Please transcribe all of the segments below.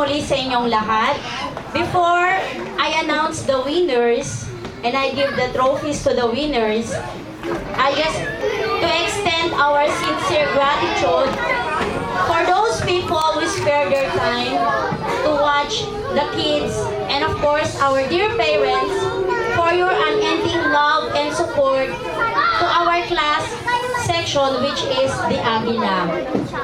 muli sa inyong lahat. Before I announce the winners and I give the trophies to the winners, I just to extend our sincere gratitude for those people who spare their time to watch the kids and of course our dear parents for your unending love and support to our class section which is the Agila.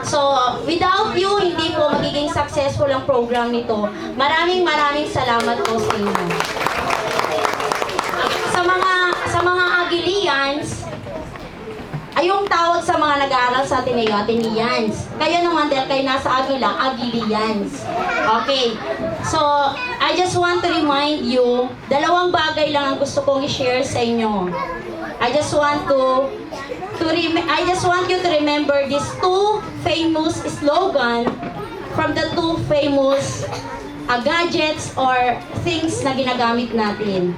So, without you, hindi po magiging successful ang program nito. Maraming salamat po sa inyo. Sa mga Agilians, ay yung tawag sa mga nag-aaral sa Ateneo, Ateneans. Kayo naman dahil kayo nasa Agila, Agilians. Okay. So, I just want to remind you, dalawang bagay lang ang gusto kong i-share sa inyo. I just want you to remember these two famous slogan from the two famous gadgets or things na ginagamit natin.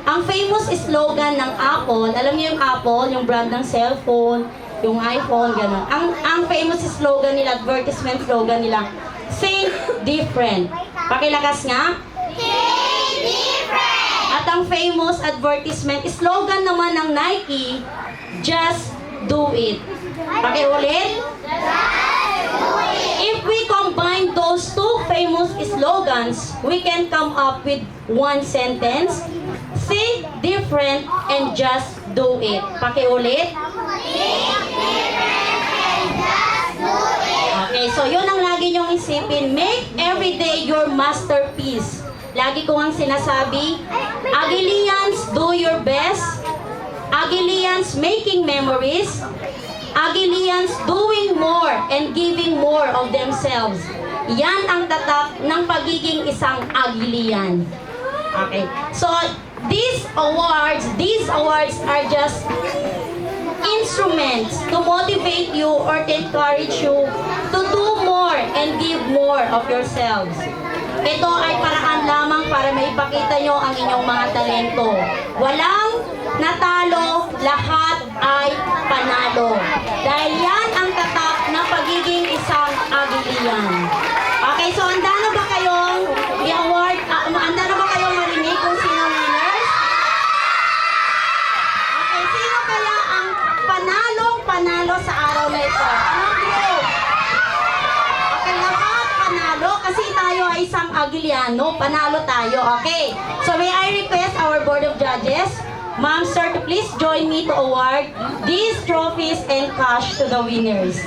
Ang famous slogan ng Apple, alam niyo yung Apple, yung brand ng cellphone, yung iPhone, gano'n. Ang famous slogan nila, advertisement slogan nila, think different. Pakilakas nga. Think different! At ang famous advertisement slogan naman ng Nike, just do it. Pakiulit. If we combine those two famous slogans, we can come up with one sentence. Think different and just do it. Pakiulit. Think different and just do it! Okay, so yun ang lagi nyong isipin. Make every day your masterpiece. Lagi ko ang sinasabi, Agilians, do your best. Agilians, making memories. Agilians, doing more and giving more of themselves. Yan ang tatak ng pagiging isang Agilian. Okay, so these awards are just instruments to motivate you or to encourage you to do more and give more of yourselves. Ito ay paraan lamang para maipakita nyo ang inyong mga talento. Walang natalo, lahat ay panalo. Dahil yan ang tatak ng pagiging isang Agilian. Okay, so handa na ba kayong i-award? Handa na ba kayong marinig kung sino ang winners? Okay, sino kaya ang panalo sa araw na ito? Anong group? Okay, lahat panalo kasi tayo ay isang Agiliano. Panalo tayo, okay? So may I request our Board of Judges, Ma'am, Sir, to please join me to award these trophies and cash to the winners.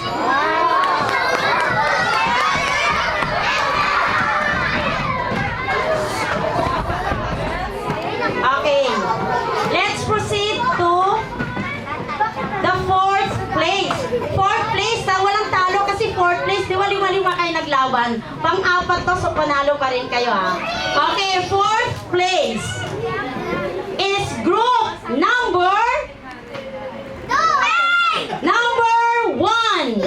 Okay, let's proceed to the fourth place. Fourth place, walang talo kasi fourth place, di ba lima kayo naglaban? Pang-apat to, so panalo pa rin kayo ha. Okay, fourth place is group number 1.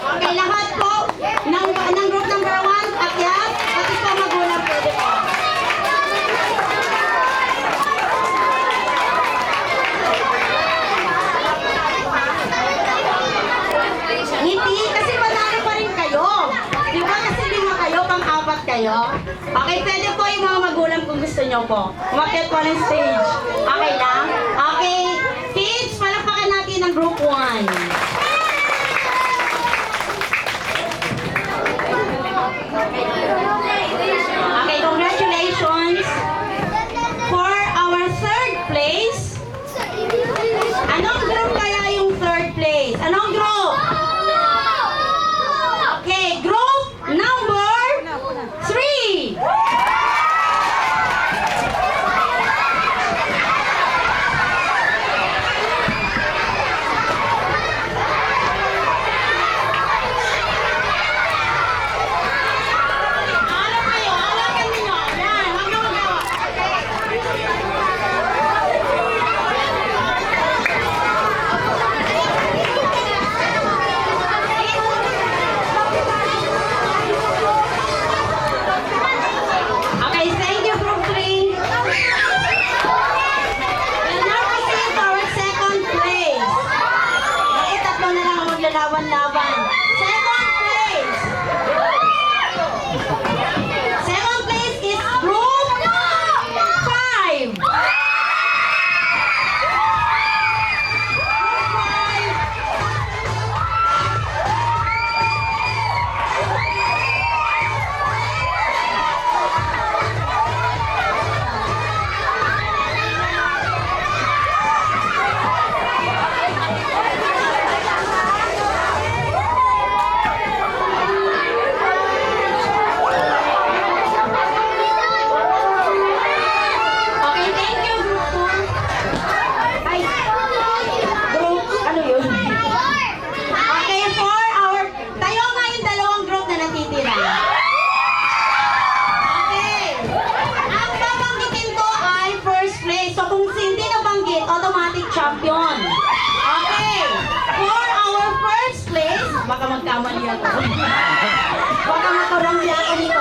Okay, lahat po ng group number 1, akyat, pati pa magulang pwede po. Hindi, kasi panalo pa rin kayo. Di ba kasi 5 kayo, pang-4 kayo? Okay, pwede po yung mga magulang kung gusto nyo po. Umakyat po ng stage. Okay lang? Okay, kids, palakpakan natin ang group 1. Okay, congratulations for our third place. Anong group kaya yung third place? Anong group? Okay, group number 3. magkamali ako. Baka makarangya ako nito.